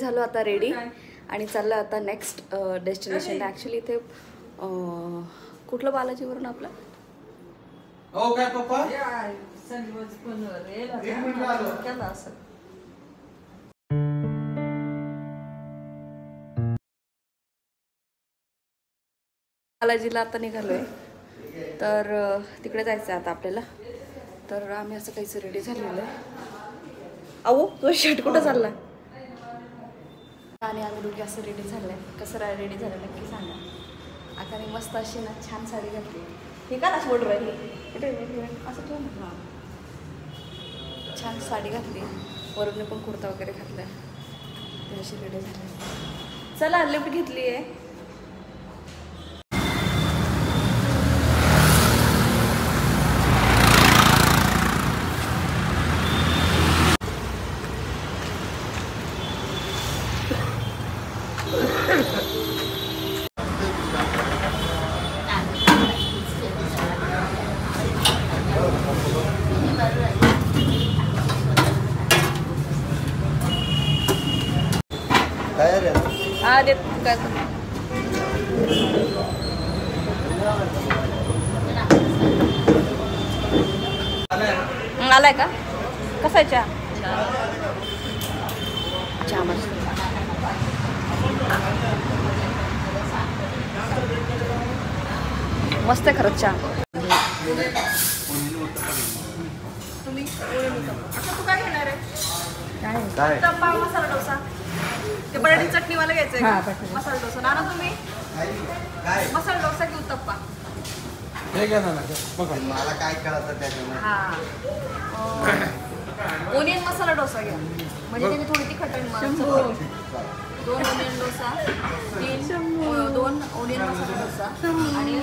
झालो आता रेडी आणि चाललं आता नेक्स्ट डेस्टिनेशन. ॲक्च्युली इथे कुठलं बालाजीवरून आपलं काय पप्पा बालाजीला आता निघालोय. तर तिकडे जायचं आहे आता आपल्याला. तर आम्ही असं काहीच रेडी झालेलं आहे. अहो तो शर्ट कुठं चालला. आणि आम्ही दोघी असं रेडी झालंय. कसं रेडी झालं नक्की सांगा. आता मी मस्त अशी ना छान साडी घातली. हे का असं बोलू राहिली असं ठेव ना. छान साडी घातली. वरून पण कुर्ता वगैरे घातलाय. ते अशी रेडी झाली. चला लिफ्ट घेतली आहे. हा देत काय आलाय का. कसा आहे चहा. चहा मस्त मस्त आहे खरंच चहा. तुम्ही तू काय घेणार आहे. काय उत्तप्पा मसाला डोसा. ते बटाटी चटणीवाला घ्यायचंय. मसाला डोसा. नाना तुम्ही मसाला डोसा की उत्तप्पा. हे घ्या ना बघा मला काय करायचं त्याच्यामध्ये. हा ओनियन मसाला डोसा घ्या. म्हणजे त्याची थोडी तिखट आहे. 2 ओनियन डोसा. 2 ओनियन मसाला डोसा आणि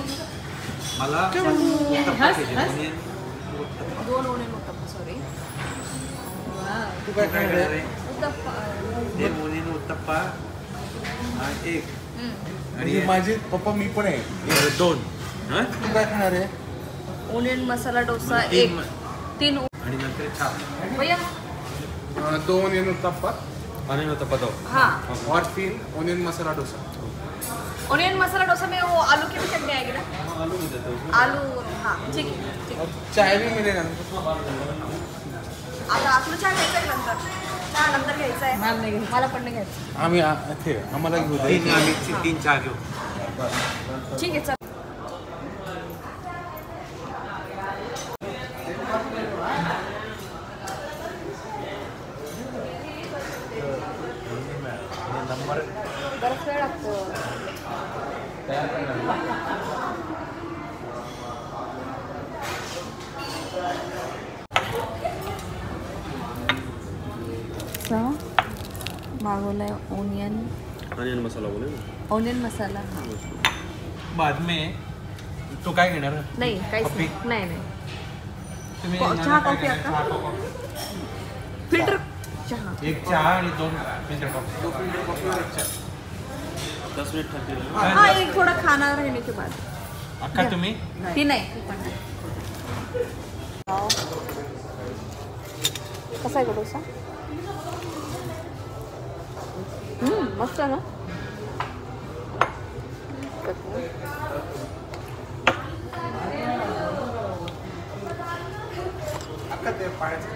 मला 2 ओनियन उत्तप्पा. सॉरी तू काय खाणार आहे. उत्तप्पा. उत्तप्पा एक आणि माझे पप्पा मी पण आहे 2. तू काय खाणार आहे. ओनियन मसाला डोसा 1 3 आणि नंतर चहा. भैया 2 ओनियन उत्तप्पा आणि उत्तप्पा 2. हाँ और 3 ओनियन मसाला डोसा. ओनियन मसाला डोसा में वो आलू की भी चटनी आएगी ना. आलू में देता हूँ. आलू हाँ ठीक है. चाय भी मिलेगा. आता आपलं चहा घ्यायचं आहे नंतर. चहा नंतर घ्यायचं आहे. मला पण नाही घ्यायचं. आम्ही इथे आम्हाला घेऊ दे. 3 चहा घेऊ. ठीक आहे चल. बरंच वेळ लागतो. मागवलाय ऑनियन मसाला बोले ना. ओनियन मसाला. हा बाद में तो काय घेणार. नाही काहीच कॉफी? नाही. नाही तुम्ही चहा कॉफी आता. फिल्टर चहा. एक चहा आणि 2 फिल्टर कॉफी. 10 मिनट ठरते. हाँ एक थोड़ा खाना रहने के बाद. अक्का तुम्ही ती नाही. कसा आहे डोसा. मस्त आहे ना. अक्का ते पाण्याचं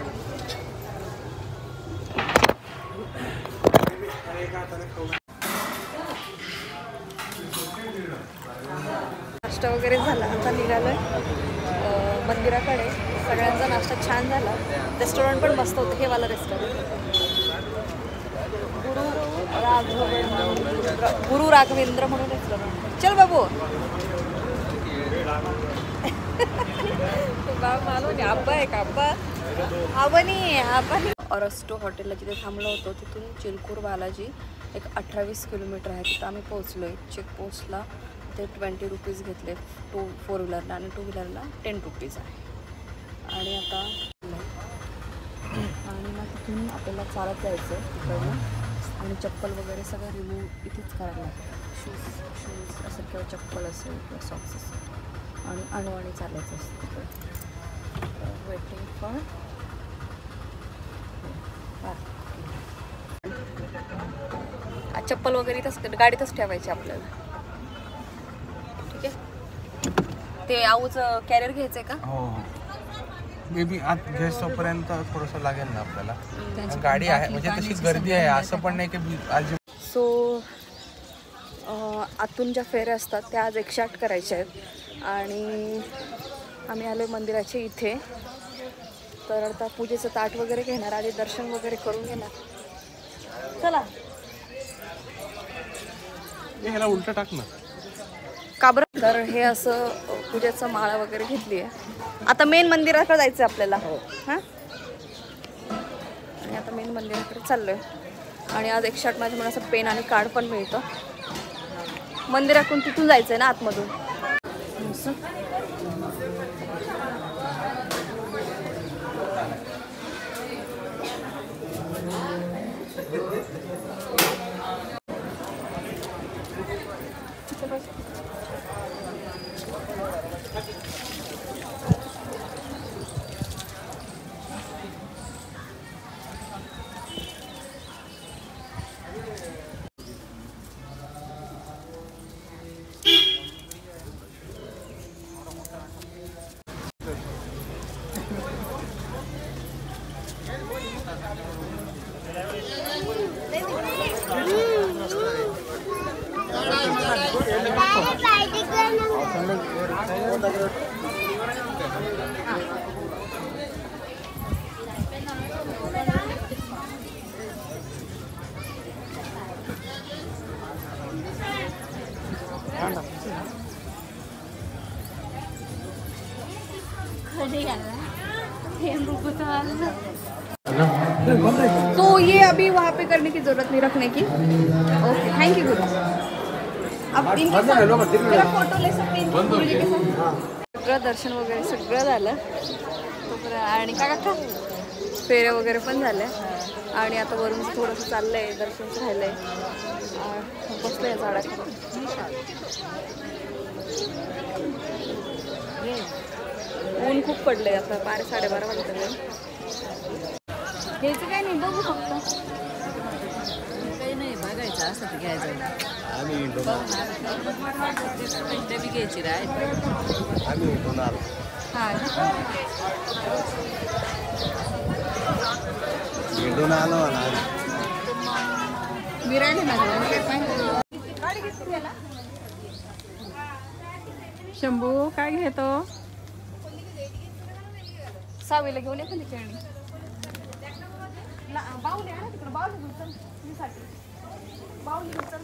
नाश्ता वगैरे झाला. आता निघालोय मंदिराकडे. सगळ्यांचा नाश्ता छान झाला. रेस्टॉरंट पण मस्त होतं. हे वाला रेस्टॉरंट गुरु राघवेंद्र म्हणून रेस्टॉरंट. चल बाबू मालो आब्बा आहे का. आब्बा आबानी आबानी. ऑरस्टो हॉटेलला जिथे थांबलो होतो तिथून चिलकूर बालाजी एक 18-20 किलोमीटर आहे. तिथं आम्ही पोहोचलोय. चेकपोस्टला ते 20 रुपीज घेतले 4 व्हीलरला आणि 2 व्हीलरला 10 रुपीज आहे. आणि आता आणि मग तिथून आपल्याला चालत जायचं आहे तिकडनं. आणि चप्पल वगैरे सगळं रिमूव्ह इथेच करायला लागतं. शूज असेल किंवा चप्पल असेल किंवा सॉक्स असेल आणि अणवणी चालायचं असतं तिकडे. वेटिंग फॉर चप्पल वगैरे इथंच गाडीतच ठेवायची आपल्याला. ठीक आहे. ते आऊचं कॅरियर घ्यायचंय का? हो हो. मे बी आत घेस तोपर्यंत थोडंसं लागेल ना आपल्याला. गाडी आहे म्हणजे तशी गर्दी आहे असं पण नाही की आज. सो आतून ज्या फेऱ्या असतात त्या आज 108 करायच्या आहेत आणि आम्ही आलो मंदिराच्या इथे. तर आता पूजेचं ताट वगैरे घेणार, आधी दर्शन वगैरे करून घेणार. चला. ह्याला उलट टाक ना. का बरं? तर हे असं पूजेचं माळा वगैरे घेतली आहे. आता मेन मंदिराकडे जायचं आहे आपल्याला. हां, आणि आता मेन मंदिराकडे चाललो आहे. आणि आज 108 माझ्या मला असं पेन आणि कार्ड पण मिळतं. मंदिरातून तिथून जायचं आहे ना आतमधून. तो ये अभी वहाँ पे करने की जरूरत नहीं, रखने की. ओके, थैंक यू गुरु. अब इनके साथ मेरा फोटो ले सकते हैं गुरुजी के साथ. सगळं दर्शन वगैरे सगळं झालं. आणि काय का फेऱ्या वगैरे पण झाल्या. आणि आता वरून थोडंसं चाललंय, दर्शनच राहिलंय. बसलंय झाडाखाली. ऊन खूप पडलंय. आता 12-12:30 वाजता. घ्यायचं काय नाही, बघू फक्त. काही नाही बघायचं असं तर घ्यायचं. आम्ही बी घ्यायची राय. आम्ही हां, भेटून आलो ना. मी राहिले माझ्या. शंभू काय घेतो? सावीला घेऊन येतो ना खेळणी. बाहुली आहे ना तिकडे, बाहुली घेऊन चल. तुझ्यासाठी बाहुली घेऊन चल.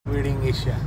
Wedding Asia.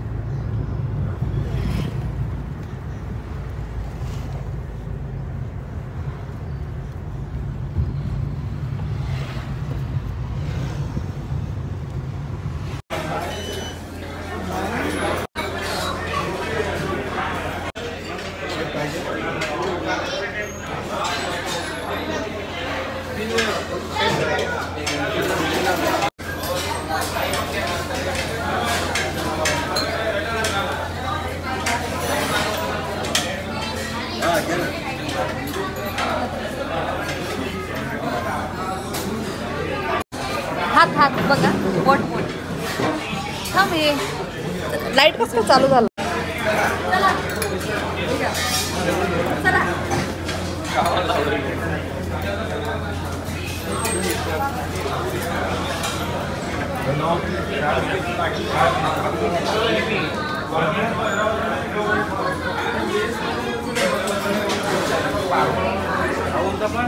हात बघा. वॉट थांब. हे लाईट कसं चालू झालं? चला पण